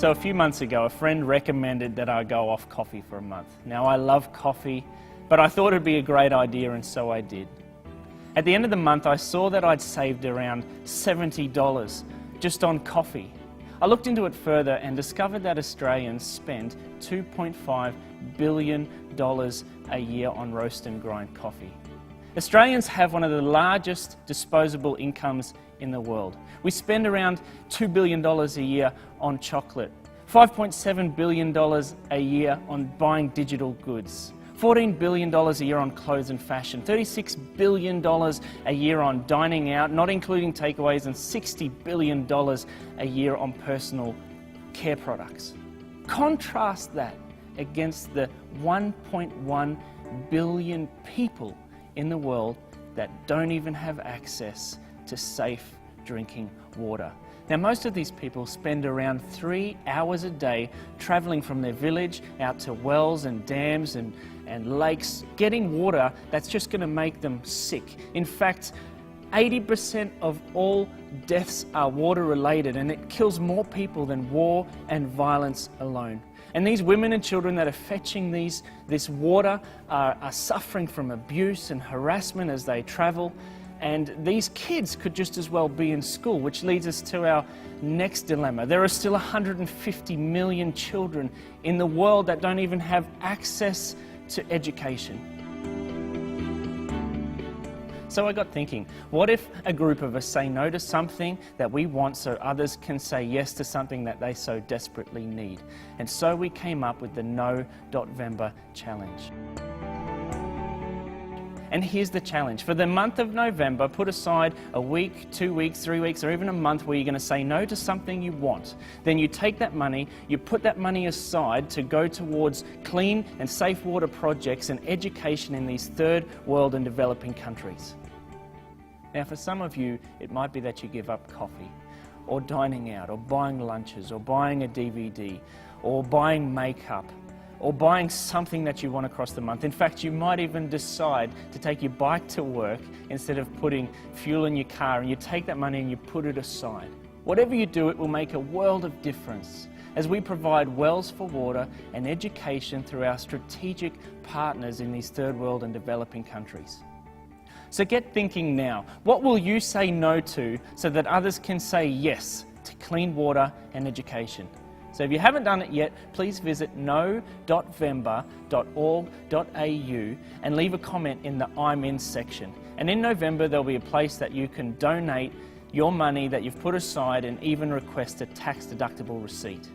So a few months ago, a friend recommended that I go off coffee for a month. Now, I love coffee, but I thought it'd be a great idea, and so I did. At the end of the month, I saw that I'd saved around $70 just on coffee. I looked into it further and discovered that Australians spend $2.5 billion a year on roast and grind coffee. Australians have one of the largest disposable incomes in the world. We spend around $2 billion a year on chocolate, $5.7 billion a year on buying digital goods, $14 billion a year on clothes and fashion, $36 billion a year on dining out, not including takeaways, and $60 billion a year on personal care products. Contrast that against the 1.1 billion people in the world that don't even have access to safe drinking water. Now, most of these people spend around 3 hours a day travelling from their village out to wells and dams and lakes, getting water that's just going to make them sick. In fact, 80% of all deaths are water related, and it kills more people than war and violence alone. And these women and children that are fetching this water are suffering from abuse and harassment as they travel. And these kids could just as well be in school, which leads us to our next dilemma. There are still 150 million children in the world that don't even have access to education. So I got thinking, what if a group of us say no to something that we want so others can say yes to something that they so desperately need? And so we came up with the No.VEMBER challenge. And here's the challenge. For the month of November, put aside a week, 2 weeks, 3 weeks, or even a month where you're going to say no to something you want. Then you take that money, you put that money aside to go towards clean and safe water projects and education in these third world and developing countries. Now, for some of you, it might be that you give up coffee, or dining out, or buying lunches, or buying a DVD, or buying makeup, or buying something that you want across the month. In fact, you might even decide to take your bike to work instead of putting fuel in your car, and you take that money and you put it aside. Whatever you do, it will make a world of difference as we provide wells for water and education through our strategic partners in these third world and developing countries. So get thinking now. What will you say no to so that others can say yes to clean water and education? So if you haven't done it yet, please visit no.vember.org.au and leave a comment in the I'm In section. And in November, there'll be a place that you can donate your money that you've put aside and even request a tax-deductible receipt.